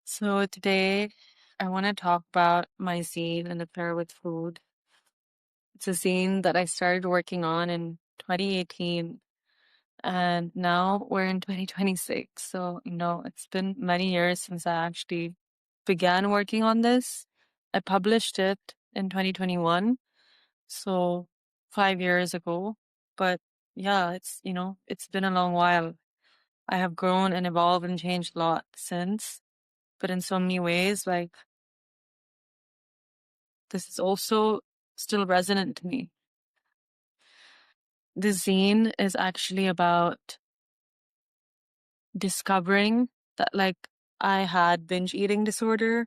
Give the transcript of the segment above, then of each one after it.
So today I want to talk about my zine and affair with food. It's a zine that I started working on in 2018 and now we're in 2026. So, it's been many years since I actually began working on this. I published it in 2021, so 5 years ago. But yeah, it's been a long while. I have grown and evolved and changed a lot since, but in so many ways, like this is also still resonant to me. The zine is actually about discovering that, like, I had binge eating disorder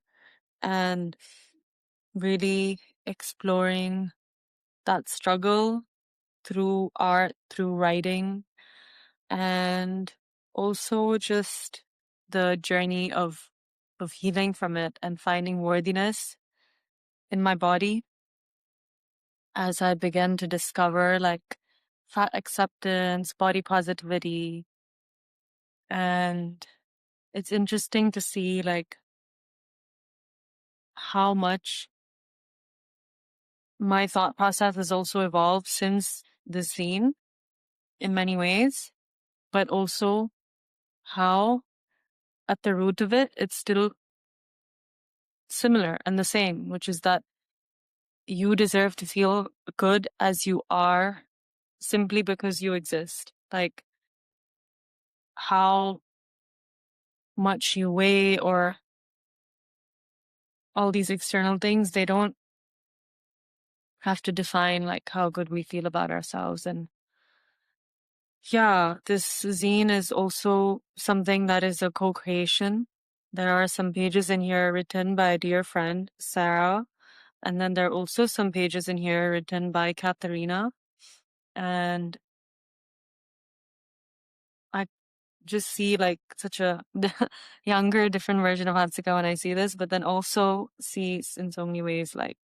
and really exploring that struggle through art, through writing, and also just the journey of healing from it and finding worthiness in my body as I began to discover like fat acceptance, body positivity, and it's interesting to see like how much my thought process has also evolved since the scene in many ways, but also how at the root of it, it's still similar and the same, which is that you deserve to feel good as you are simply because you exist. Like how much you weigh or all these external things, they don't have to define like how good we feel about ourselves. And yeah, this zine is also something that is a co-creation. There are some pages in here written by a dear friend, Sarah. And then there are also some pages in here written by Katharina. And I just see like such a younger, different version of Hatsika when I see this, but then also see in so many ways like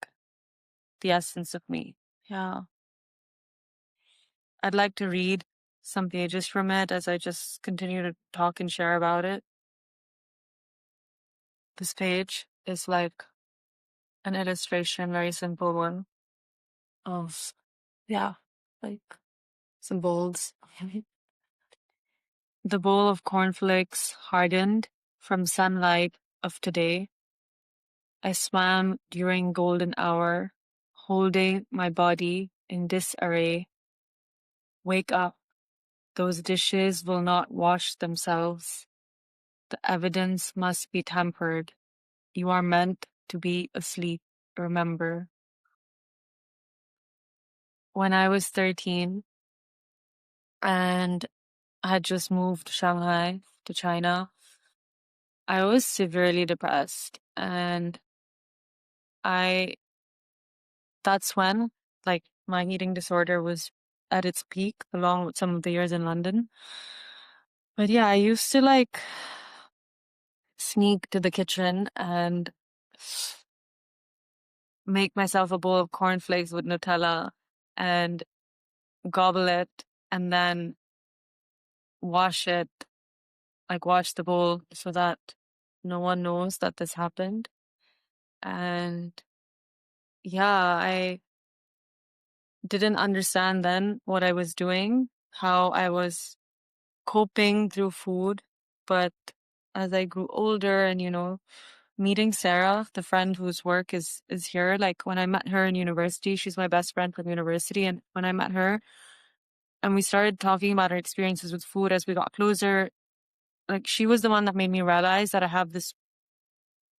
the essence of me. Yeah. I'd like to read some pages from it as I just continue to talk and share about it. This page is like an illustration, very simple one of, yeah, like some bowls. The bowl of cornflakes hardened from sunlight of today. I swam during golden hour, holding my body in disarray. Wake up, those dishes will not wash themselves. The evidence must be tempered. You are meant to be asleep, remember. When I was 13 and I had just moved to Shanghai to China, I was severely depressed. And that's when like my eating disorder was at its peak, along with some of the years in London. But yeah, I used to like sneak to the kitchen and make myself a bowl of cornflakes with Nutella and gobble it and then wash it, like wash the bowl so that no one knows that this happened. And yeah, I didn't understand then what I was doing, how I was coping through food. But as I grew older and, meeting Sarah, the friend whose work is here, like when I met her in university, she's my best friend from university. And when I met her and we started talking about our experiences with food as we got closer, like she was the one that made me realize that I have this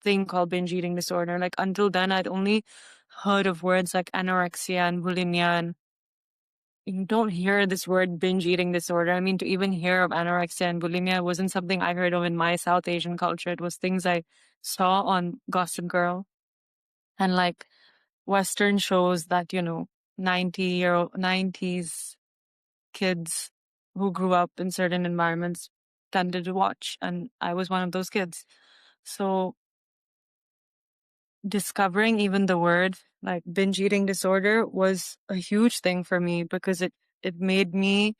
thing called binge eating disorder. Like until then, I'd only heard of words like anorexia and bulimia, and you don't hear this word binge eating disorder. I mean, to even hear of anorexia and bulimia wasn't something I heard of in my South Asian culture. It was things I saw on Gossip Girl and like Western shows that, 90s kids who grew up in certain environments tended to watch. And I was one of those kids. So discovering even the word like binge eating disorder was a huge thing for me because it made me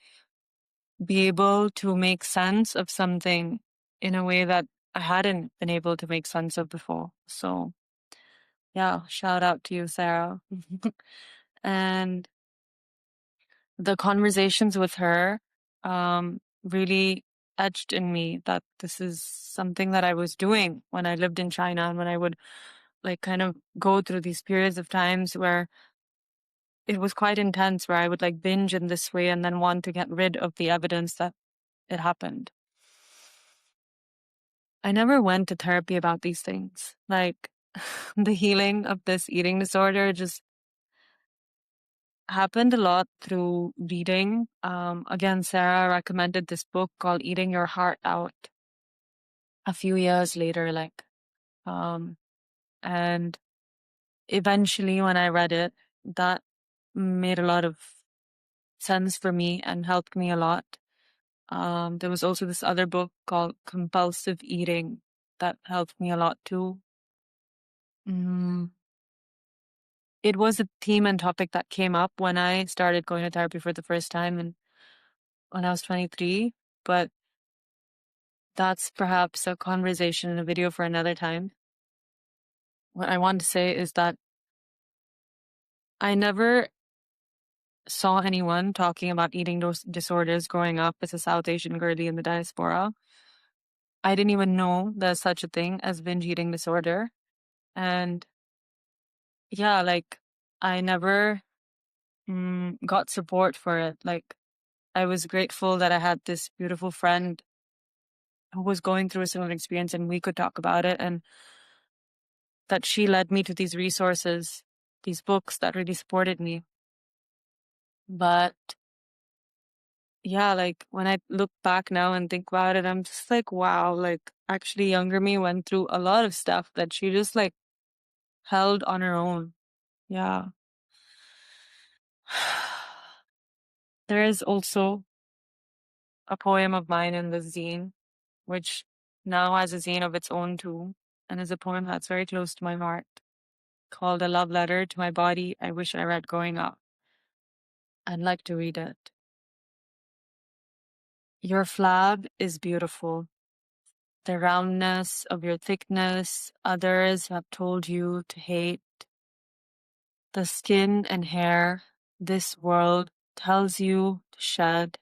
be able to make sense of something in a way that I hadn't been able to make sense of before. So yeah, shout out to you, Sarah. And the conversations with her really etched in me that this is something that I was doing when I lived in China, and when I would like kind of go through these periods of times where it was quite intense, where I would like binge in this way and then want to get rid of the evidence that it happened. I never went to therapy about these things. Like the healing of this eating disorder just happened a lot through reading. Again, Sarah recommended this book called Eating Your Heart Out a few years later, um, and eventually when I read it, that made a lot of sense for me and helped me a lot. There was also this other book called Compulsive Eating that helped me a lot too. Mm, it was a theme and topic that came up when I started going to therapy for the first time and when I was 23, but that's perhaps a conversation in a video for another time. What I want to say is that I never saw anyone talking about eating disorders growing up as a South Asian girly in the diaspora. I didn't even know there's such a thing as binge eating disorder. And yeah, like I never got support for it. Like I was grateful that I had this beautiful friend who was going through a similar experience and we could talk about it, and that she led me to these resources, these books that really supported me. But yeah, like when I look back now and think about it, I'm just like, wow, like actually younger me went through a lot of stuff that she just like held on her own. Yeah. There is also a poem of mine in the zine, which now has a zine of its own too, and is a poem that's very close to my heart, called A Love Letter to My Body I Wish I Read Growing Up. I'd like to read it. Your flab is beautiful. The roundness of your thickness others have told you to hate. The skin and hair this world tells you to shed.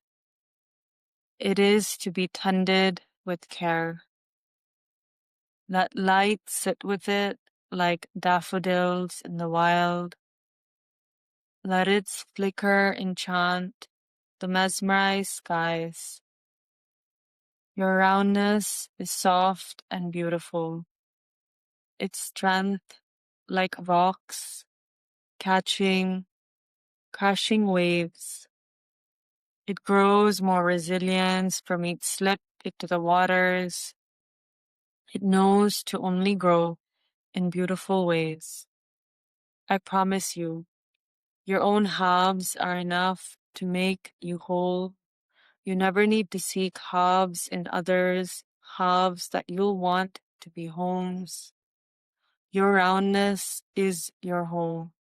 It is to be tended with care. Let light sit with it like daffodils in the wild. Let its flicker enchant the mesmerized skies. Your roundness is soft and beautiful. Its strength like rocks catching, crashing waves. It grows more resilience from each slip into the waters. It knows to only grow in beautiful ways. I promise you, your own halves are enough to make you whole. You never need to seek halves in others, halves that you'll want to be homes. Your roundness is your home.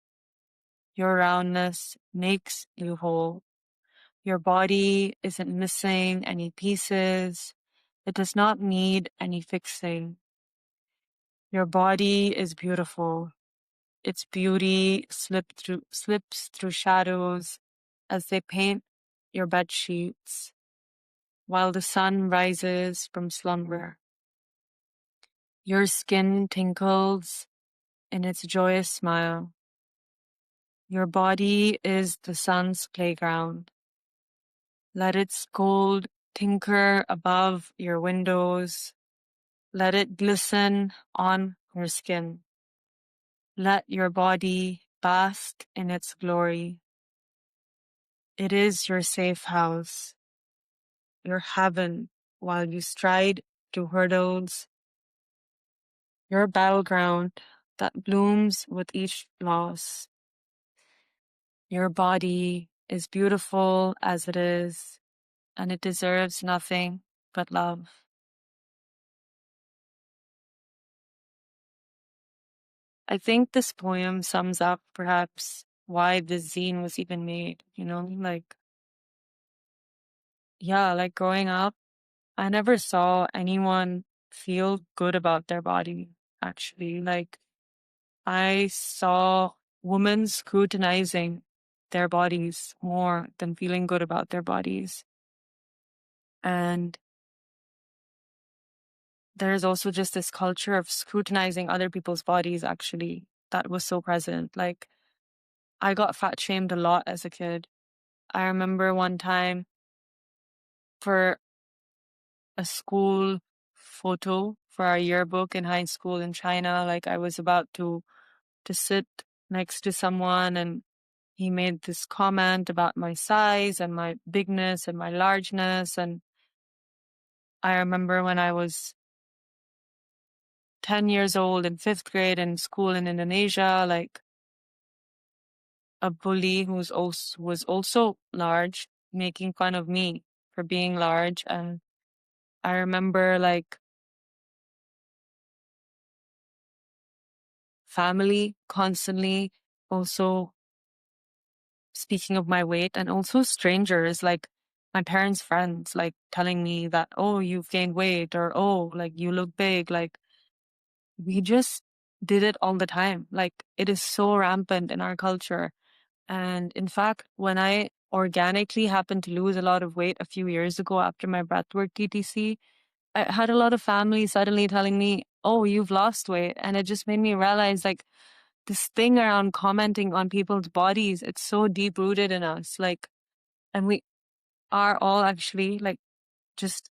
Your roundness makes you whole. Your body isn't missing any pieces. It does not need any fixing. Your body is beautiful. Its beauty slips through shadows as they paint your bed sheets while the sun rises from slumber. Your skin tinkles in its joyous smile. Your body is the sun's playground. Let its gold tinker above your windows. Let it glisten on your skin. Let your body bask in its glory. It is your safe house, your heaven while you stride through hurdles, your battleground that blooms with each loss. Your body is beautiful as it is, and it deserves nothing but love. I think this poem sums up perhaps why this zine was even made, like, yeah, like growing up, I never saw anyone feel good about their body, actually. Like, I saw women scrutinizing their bodies more than feeling good about their bodies. And there's also just this culture of scrutinizing other people's bodies, actually, that was so present. Like, I got fat shamed a lot as a kid. I remember one time for a school photo for our yearbook in high school in China, like I was about to sit next to someone, and he made this comment about my size and my bigness and my largeness. And I remember when I was 10 years old in 5th grade in school in Indonesia, like a bully was also large, making fun of me for being large. And I remember like family constantly also speaking of my weight, and also strangers like my parents' friends like telling me that, oh, you've gained weight, or oh, like you look big. Like, we just did it all the time. Like, it is so rampant in our culture. And in fact, when I organically happened to lose a lot of weight a few years ago after my breathwork TTC, I had a lot of family suddenly telling me, oh, you've lost weight. And it just made me realize like this thing around commenting on people's bodies, it's so deep rooted in us. Like, and we are all actually like just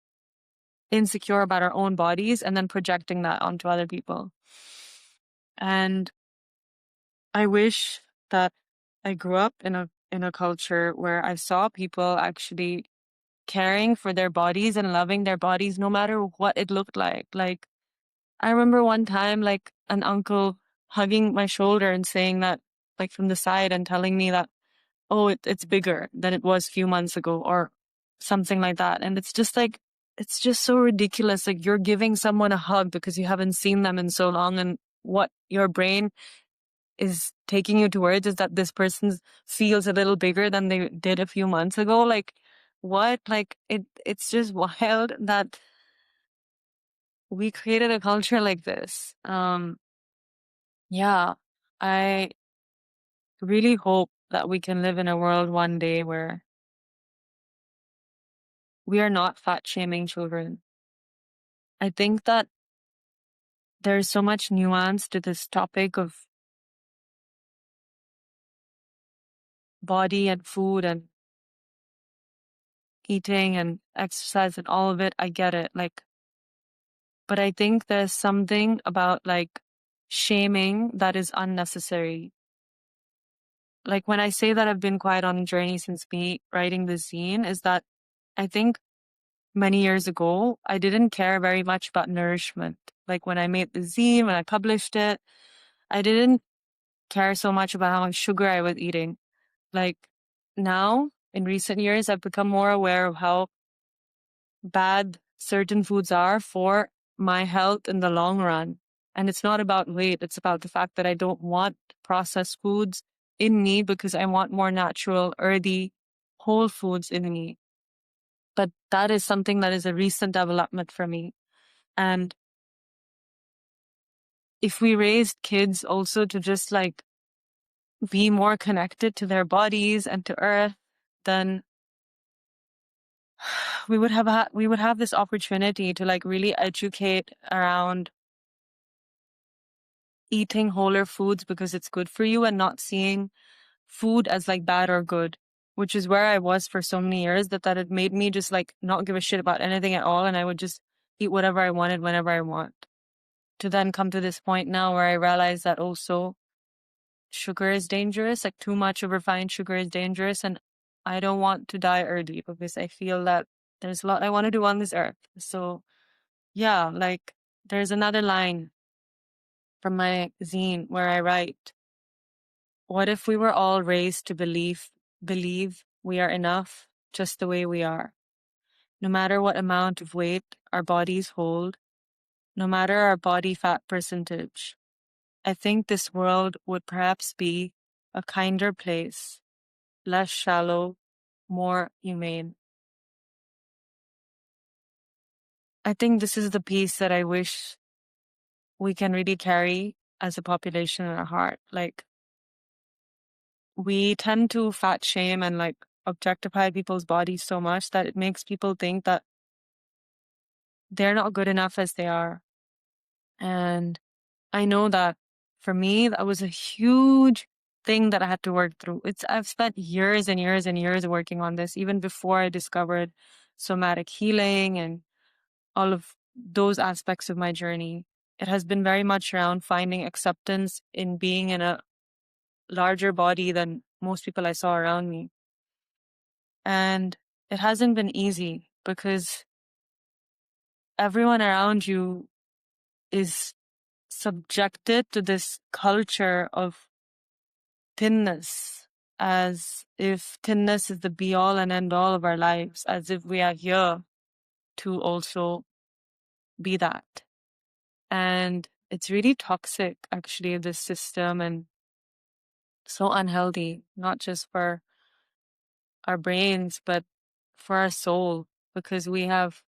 insecure about our own bodies and then projecting that onto other people. And I wish that I grew up in a culture where I saw people actually caring for their bodies and loving their bodies no matter what it looked like. Like, I remember one time like an uncle hugging my shoulder and saying that, like from the side, and telling me that, oh, it's bigger than it was a few months ago, or something like that. And it's just like, it's just so ridiculous. Like, you're giving someone a hug because you haven't seen them in so long, and what your brain is taking you towards is that this person feels a little bigger than they did a few months ago. Like, what? Like, it's just wild that we created a culture like this. Yeah, I really hope that we can live in a world one day where we are not fat shaming children. I think that there's so much nuance to this topic of body and food and eating and exercise and all of it. I get it. Like, but I think there's something about like shaming that is unnecessary. Like, when I say that I've been quite on a journey since me writing the zine, is that I think many years ago, I didn't care very much about nourishment. Like, when I made the zine, when I published it, I didn't care so much about how much sugar I was eating. Like, now, in recent years, I've become more aware of how bad certain foods are for my health in the long run. And it's not about weight. It's about the fact that I don't want processed foods in me because I want more natural, earthy, whole foods in me. But that is something that is a recent development for me. And if we raised kids also to just like be more connected to their bodies and to earth, then we would have this opportunity to like really educate around eating wholer foods because it's good for you, and not seeing food as like bad or good, which is where I was for so many years, that it made me just like not give a shit about anything at all, and I would just eat whatever I wanted whenever I want. To then come to this point now where I realize that also sugar is dangerous, like too much of refined sugar is dangerous, and I don't want to die early because I feel that there's a lot I want to do on this earth. So yeah, like there's another line from my zine where I write, what if we were all raised to believe we are enough just the way we are, no matter what amount of weight our bodies hold, no matter our body fat percentage. I think this world would perhaps be a kinder place, less shallow, more humane. I think this is the piece that I wish we can really carry as a population in our heart. Like, we tend to fat shame and like objectify people's bodies so much that it makes people think that they're not good enough as they are. And I know that for me, that was a huge thing that I had to work through. I've spent years and years and years working on this, even before I discovered somatic healing and all of those aspects of my journey. It has been very much around finding acceptance in being in a larger body than most people I saw around me. And it hasn't been easy because everyone around you is subjected to this culture of thinness, as if thinness is the be all and end all of our lives, as if we are here to also be that. And it's really toxic, actually, this system, and so unhealthy, not just for our brains, but for our soul, because we have,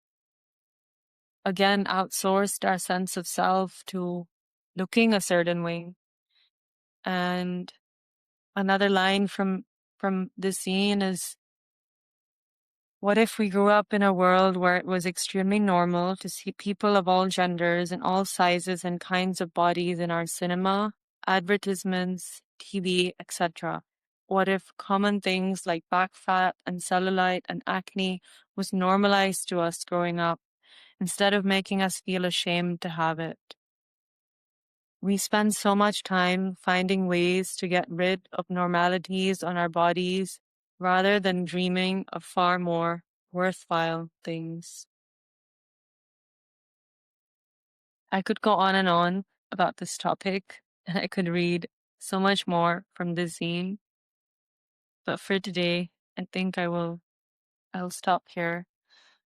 again, outsourced our sense of self to looking a certain way. And another line from this scene is, what if we grew up in a world where it was extremely normal to see people of all genders and all sizes and kinds of bodies in our cinema, advertisements, TV, etc.? What if common things like back fat and cellulite and acne was normalized to us growing up, instead of making us feel ashamed to have it? We spend so much time finding ways to get rid of normalities on our bodies rather than dreaming of far more worthwhile things. I could go on and on about this topic, and I could read so much more from this zine. But for today, I think I'll stop here.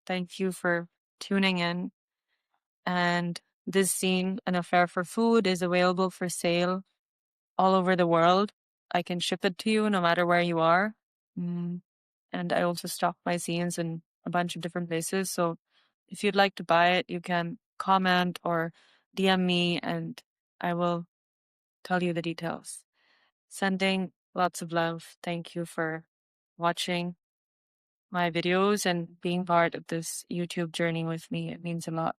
Thank you for tuning in. And this zine, An Affair for Food, is available for sale all over the world. I can ship it to you no matter where you are. And I also stock my zines in a bunch of different places. So if you'd like to buy it, you can comment or DM me and I will tell you the details. Sending lots of love. Thank you for watching my videos and being part of this YouTube journey with me. It means a lot.